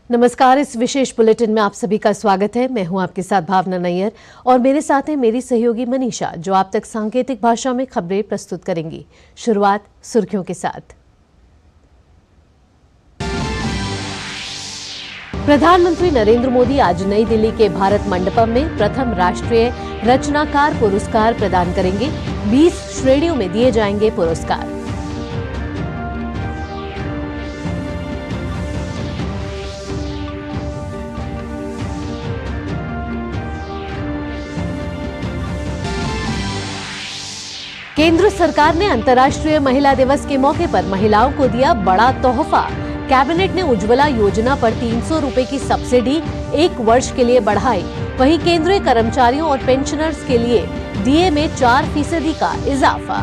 नमस्कार। इस विशेष बुलेटिन में आप सभी का स्वागत है। मैं हूं आपके साथ भावना नैयर और मेरे साथ है मेरी सहयोगी मनीषा, जो आप तक सांकेतिक भाषा में खबरें प्रस्तुत करेंगी। शुरुआत सुर्खियों के साथ। प्रधानमंत्री नरेंद्र मोदी आज नई दिल्ली के भारत मंडपम में प्रथम राष्ट्रीय रचनाकार पुरस्कार प्रदान करेंगे। 20 श्रेणियों में दिए जाएंगे पुरस्कार। केंद्र सरकार ने अंतर्राष्ट्रीय महिला दिवस के मौके पर महिलाओं को दिया बड़ा तोहफा। कैबिनेट ने उज्ज्वला योजना पर 300 रुपए की सब्सिडी 1 वर्ष के लिए बढ़ाई। वहीं केंद्रीय कर्मचारियों और पेंशनर्स के लिए डीए में 4% का इजाफा।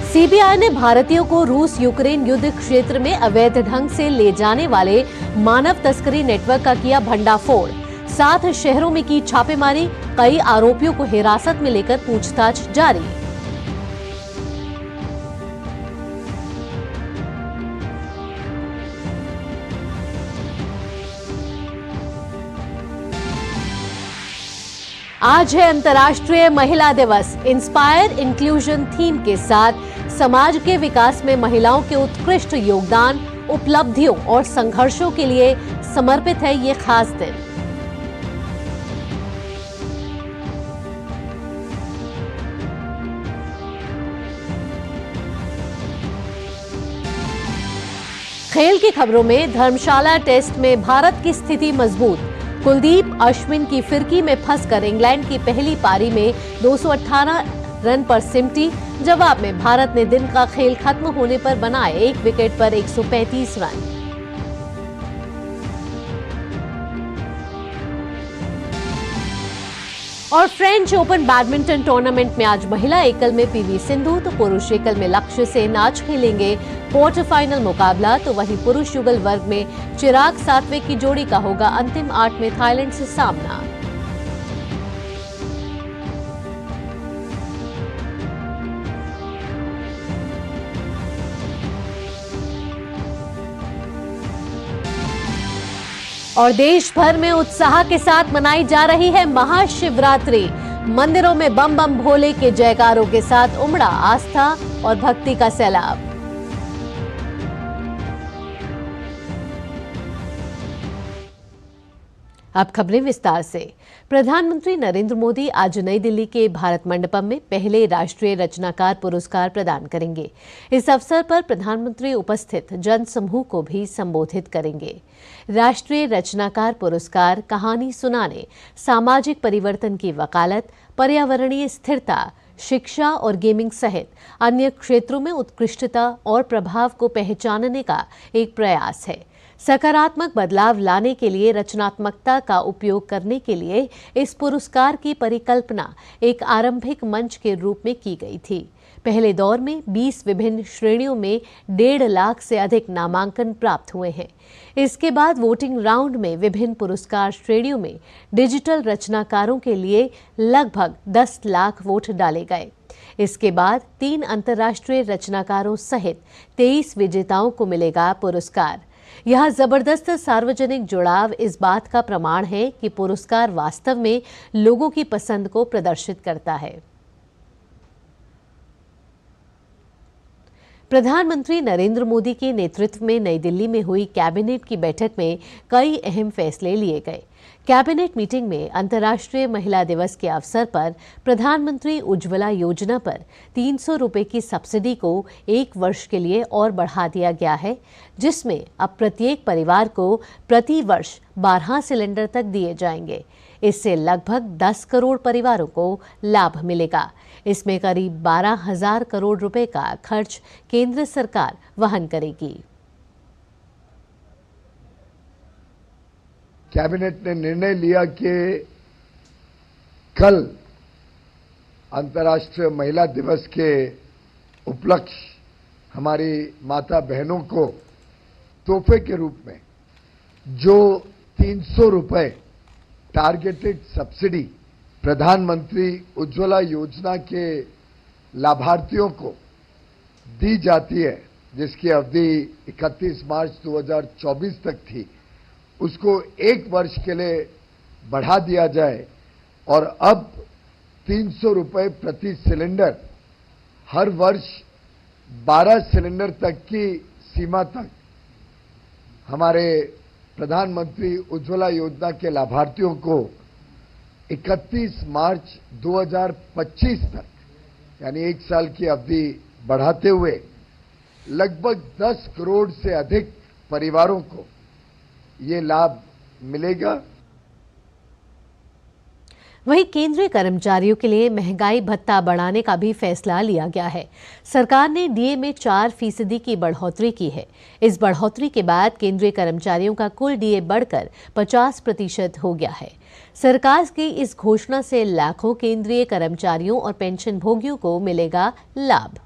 सीबीआई ने भारतीयों को रूस यूक्रेन युद्ध क्षेत्र में अवैध ढंग से ले जाने वाले मानव तस्करी नेटवर्क का किया भंडाफोड़। 7 शहरों में की छापेमारी। कई आरोपियों को हिरासत में लेकर पूछताछ जारी। आज है अंतर्राष्ट्रीय महिला दिवस। इंस्पायर इंक्लूजन थीम के साथ समाज के विकास में महिलाओं के उत्कृष्ट योगदान, उपलब्धियों और संघर्षों के लिए समर्पित है ये खास दिन। खेल की खबरों में धर्मशाला टेस्ट में भारत की स्थिति मजबूत। कुलदीप अश्विन की फिरकी में फंसकर इंग्लैंड की पहली पारी में 218 रन पर सिमटी। जवाब में भारत ने दिन का खेल खत्म होने पर बनाए 1 विकेट पर 135 रन। और फ्रेंच ओपन बैडमिंटन टूर्नामेंट में आज महिला एकल में पीवी सिंधु तो पुरुष एकल में लक्ष्य सेन आज खेलेंगे क्वार्टर फाइनल मुकाबला। तो वहीं पुरुष युगल वर्ग में चिराग सात्विक की जोड़ी का होगा अंतिम 8 में थाईलैंड से सामना। और देश भर में उत्साह के साथ मनाई जा रही है महाशिवरात्रि। मंदिरों में बम बम भोले के जयकारों के साथ उमड़ा आस्था और भक्ति का सैलाब। अब खबरें विस्तार से। प्रधानमंत्री नरेंद्र मोदी आज नई दिल्ली के भारत मंडपम में पहले राष्ट्रीय रचनाकार पुरस्कार प्रदान करेंगे। इस अवसर पर प्रधानमंत्री उपस्थित जन समूह को भी संबोधित करेंगे। राष्ट्रीय रचनाकार पुरस्कार कहानी सुनाने, सामाजिक परिवर्तन की वकालत, पर्यावरणीय स्थिरता, शिक्षा और गेमिंग सहित अन्य क्षेत्रों में उत्कृष्टता और प्रभाव को पहचानने का एक प्रयास है। सकारात्मक बदलाव लाने के लिए रचनात्मकता का उपयोग करने के लिए इस पुरस्कार की परिकल्पना एक आरंभिक मंच के रूप में की गई थी। पहले दौर में 20 विभिन्न श्रेणियों में 1.5 लाख से अधिक नामांकन प्राप्त हुए हैं। इसके बाद वोटिंग राउंड में विभिन्न पुरस्कार श्रेणियों में डिजिटल रचनाकारों के लिए लगभग 10 लाख वोट डाले गए। इसके बाद 3 अंतर्राष्ट्रीय रचनाकारों सहित 23 विजेताओं को मिलेगा पुरस्कार। यह जबरदस्त सार्वजनिक जुड़ाव इस बात का प्रमाण है कि पुरस्कार वास्तव में लोगों की पसंद को प्रदर्शित करता है। प्रधानमंत्री नरेंद्र मोदी के नेतृत्व में नई दिल्ली में हुई कैबिनेट की बैठक में कई अहम फैसले लिए गए। कैबिनेट मीटिंग में अंतर्राष्ट्रीय महिला दिवस के अवसर पर प्रधानमंत्री उज्ज्वला योजना पर 300 रुपए की सब्सिडी को 1 वर्ष के लिए और बढ़ा दिया गया है, जिसमें अब प्रत्येक परिवार को प्रति वर्ष 12 सिलेंडर तक दिए जाएंगे। इससे लगभग 10 करोड़ परिवारों को लाभ मिलेगा। इसमें करीब 12,000 करोड़ रुपए का खर्च केंद्र सरकार वहन करेगी। कैबिनेट ने निर्णय लिया कि कल अंतर्राष्ट्रीय महिला दिवस के उपलक्ष्य हमारी माता बहनों को तोहफे के रूप में जो 300 रुपए टारगेटेड सब्सिडी प्रधानमंत्री उज्ज्वला योजना के लाभार्थियों को दी जाती है, जिसकी अवधि 31 मार्च 2024 तक थी, उसको 1 वर्ष के लिए बढ़ा दिया जाए और अब 300 रुपए प्रति सिलेंडर हर वर्ष 12 सिलेंडर तक की सीमा तक हमारे प्रधानमंत्री उज्ज्वला योजना के लाभार्थियों को 31 मार्च 2025 तक यानी 1 साल की अवधि बढ़ाते हुए लगभग 10 करोड़ से अधिक परिवारों को ये लाभ मिलेगा। वहीं केंद्रीय कर्मचारियों के लिए महंगाई भत्ता बढ़ाने का भी फैसला लिया गया है। सरकार ने डीए में 4% की बढ़ोतरी की है। इस बढ़ोतरी के बाद केंद्रीय कर्मचारियों का कुल डीए बढ़कर 50% हो गया है। सरकार की इस घोषणा से लाखों केंद्रीय कर्मचारियों और पेंशन भोगियों को मिलेगा लाभ।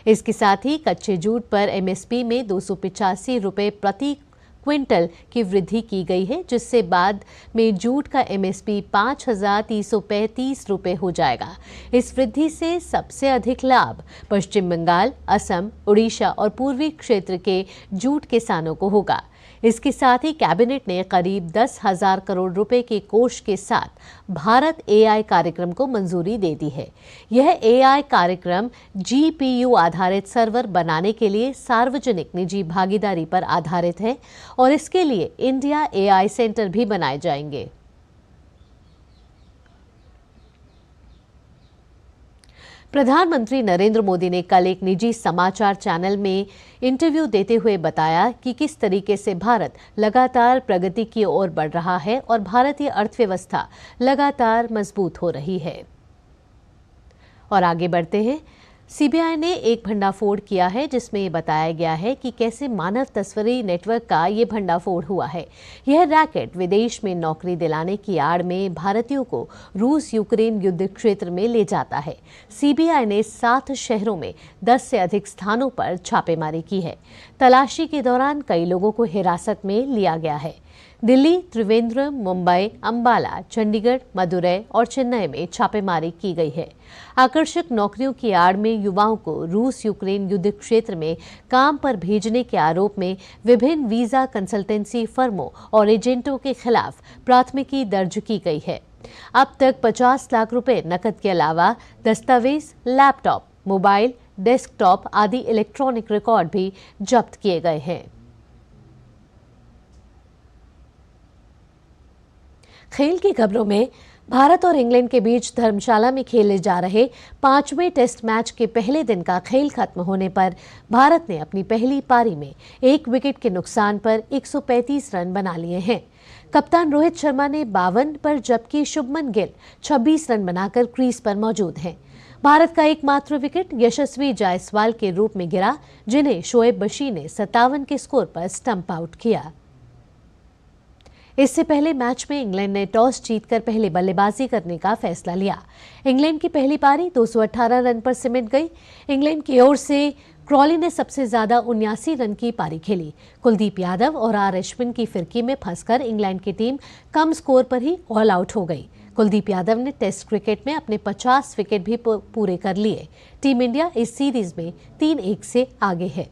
इसके साथ ही कच्चे जूट पर एमएसपी में 285 रुपए प्रति क्विंटल की वृद्धि की गई है, जिससे बाद में जूट का एमएसपी 5,335 रुपए हो जाएगा। इस वृद्धि से सबसे अधिक लाभ पश्चिम बंगाल, असम, उड़ीसा और पूर्वी क्षेत्र के जूट किसानों को होगा। इसके साथ ही कैबिनेट ने करीब 10,000 करोड़ रुपए के कोष के साथ भारत एआई कार्यक्रम को मंजूरी दे दी है। यह एआई कार्यक्रम जीपीयू आधारित सर्वर बनाने के लिए सार्वजनिक निजी भागीदारी पर आधारित है और इसके लिए इंडिया एआई सेंटर भी बनाए जाएंगे। प्रधानमंत्री नरेंद्र मोदी ने कल एक निजी समाचार चैनल में इंटरव्यू देते हुए बताया कि किस तरीके से भारत लगातार प्रगति की ओर बढ़ रहा है और भारतीय अर्थव्यवस्था लगातार मजबूत हो रही है। और आगे बढ़ते हैं। सीबीआई ने एक भंडाफोड़ किया है, जिसमें ये बताया गया है कि कैसे मानव तस्करी नेटवर्क का ये भंडाफोड़ हुआ है। यह रैकेट विदेश में नौकरी दिलाने की आड़ में भारतीयों को रूस यूक्रेन युद्ध क्षेत्र में ले जाता है। सीबीआई ने 7 शहरों में 10 से अधिक स्थानों पर छापेमारी की है। तलाशी के दौरान कई लोगों को हिरासत में लिया गया है। दिल्ली, त्रिवेंद्रम, मुंबई, अंबाला, चंडीगढ़, मदुरै और चेन्नई में छापेमारी की गई है। आकर्षक नौकरियों की आड़ में युवाओं को रूस यूक्रेन युद्ध क्षेत्र में काम पर भेजने के आरोप में विभिन्न वीजा कंसल्टेंसी फर्मों और एजेंटों के खिलाफ प्राथमिकी दर्ज की गई है। अब तक 50 लाख रुपए नकद के अलावा दस्तावेज, लैपटॉप, मोबाइल, डेस्कटॉप आदि इलेक्ट्रॉनिक रिकॉर्ड भी जब्त किए गए हैं। खेल की खबरों में भारत और इंग्लैंड के बीच धर्मशाला में खेले जा रहे 5वें टेस्ट मैच के पहले दिन का खेल खत्म होने पर भारत ने अपनी पहली पारी में 1 विकेट के नुकसान पर 135 रन बना लिए हैं। कप्तान रोहित शर्मा ने 52 पर, जबकि शुभमन गिल 26 रन बनाकर क्रीज पर मौजूद हैं। भारत का एकमात्र विकेट यशस्वी जायसवाल के रूप में गिरा, जिन्हें शोएब बशीर ने 57 के स्कोर पर स्टंप आउट किया। इससे पहले मैच में इंग्लैंड ने टॉस जीतकर पहले बल्लेबाजी करने का फैसला लिया। इंग्लैंड की पहली पारी 218 रन पर सिमट गई। इंग्लैंड की ओर से क्रॉली ने सबसे ज्यादा 79 रन की पारी खेली। कुलदीप यादव और आर अश्विन की फिरकी में फंसकर इंग्लैंड की टीम कम स्कोर पर ही ऑल आउट हो गई। कुलदीप यादव ने टेस्ट क्रिकेट में अपने 50 विकेट भी पूरे कर लिए। टीम इंडिया इस सीरीज में 3-1 से आगे है।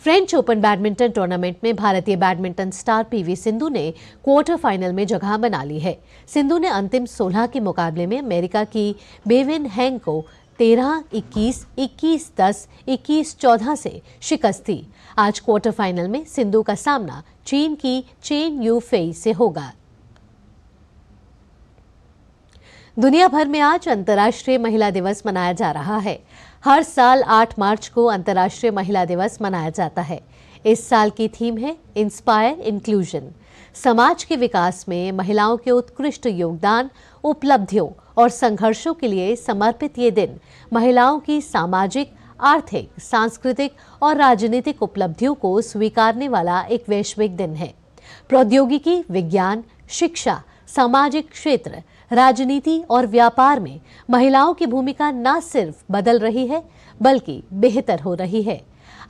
फ्रेंच ओपन बैडमिंटन टूर्नामेंट में भारतीय बैडमिंटन स्टार पीवी सिंधु ने क्वार्टर फाइनल में जगह बना ली है। सिंधु ने अंतिम 16 के मुकाबले में अमेरिका की बेविन हैंग को 13-21, 21-10, 21-14 से शिकस्त दी। आज क्वार्टर फाइनल में सिंधु का सामना चीन की चेन यू फेई से होगा। दुनिया भर में आज अंतर्राष्ट्रीय महिला दिवस मनाया जा रहा है। हर साल 8 मार्च को अंतर्राष्ट्रीय महिला दिवस मनाया जाता है। इस साल की थीम है इंस्पायर इंक्लूजन। समाज के विकास में महिलाओं के उत्कृष्ट योगदान, उपलब्धियों और संघर्षों के लिए समर्पित ये दिन महिलाओं की सामाजिक, आर्थिक, सांस्कृतिक और राजनीतिक उपलब्धियों को स्वीकारने वाला एक वैश्विक दिन है। प्रौद्योगिकी, विज्ञान, शिक्षा, सामाजिक क्षेत्र, राजनीति और व्यापार में महिलाओं की भूमिका न सिर्फ बदल रही है बल्कि बेहतर हो रही है।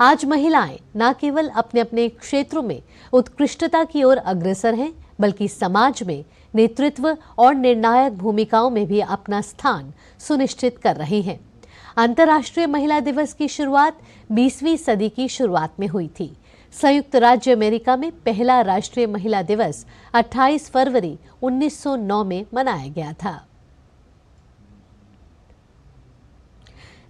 आज महिलाएं न केवल अपने अपने क्षेत्रों में उत्कृष्टता की ओर अग्रसर हैं, बल्कि समाज में नेतृत्व और निर्णायक भूमिकाओं में भी अपना स्थान सुनिश्चित कर रही हैं। अंतर्राष्ट्रीय महिला दिवस की शुरुआत 20वीं सदी की शुरुआत में हुई थी। संयुक्त राज्य अमेरिका में पहला राष्ट्रीय महिला दिवस 28 फरवरी 1909 में मनाया गया था।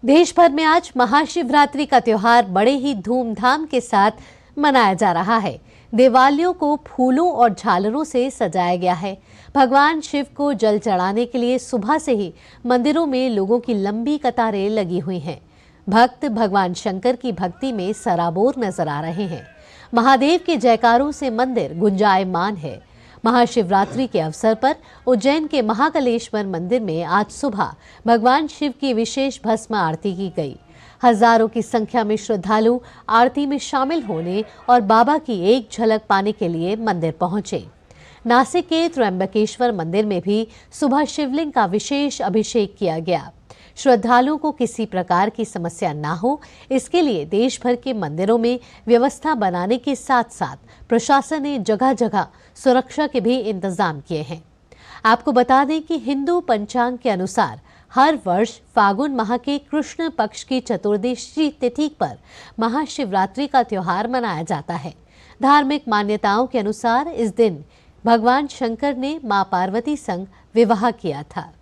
देश भर में आज महाशिवरात्रि का त्योहार बड़े ही धूमधाम के साथ मनाया जा रहा है। देवालयों को फूलों और झालरों से सजाया गया है। भगवान शिव को जल चढ़ाने के लिए सुबह से ही मंदिरों में लोगों की लंबी कतारें लगी हुई हैं। भक्त भगवान शंकर की भक्ति में सराबोर नजर आ रहे हैं। महादेव के जयकारों से मंदिर गुंजायमान है। महाशिवरात्रि के अवसर पर उज्जैन के महाकालेश्वर मंदिर में आज सुबह भगवान शिव की विशेष भस्म आरती की गई। हजारों की संख्या में श्रद्धालु आरती में शामिल होने और बाबा की एक झलक पाने के लिए मंदिर पहुंचे। नासिक के त्र्यंबकेश्वर मंदिर में भी सुबह शिवलिंग का विशेष अभिषेक किया गया। श्रद्धालुओं को किसी प्रकार की समस्या ना हो, इसके लिए देश भर के मंदिरों में व्यवस्था बनाने के साथ साथ प्रशासन ने जगह जगह सुरक्षा के भी इंतजाम किए हैं। आपको बता दें कि हिंदू पंचांग के अनुसार हर वर्ष फागुन माह के कृष्ण पक्ष की चतुर्दशी तिथि पर महाशिवरात्रि का त्योहार मनाया जाता है। धार्मिक मान्यताओं के अनुसार इस दिन भगवान शंकर ने मां पार्वती संग विवाह किया था।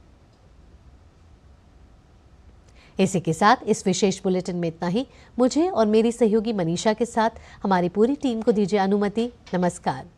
इसी के साथ इस विशेष बुलेटिन में इतना ही। मुझे और मेरी सहयोगी मनीषा के साथ हमारी पूरी टीम को दीजिए अनुमति। नमस्कार।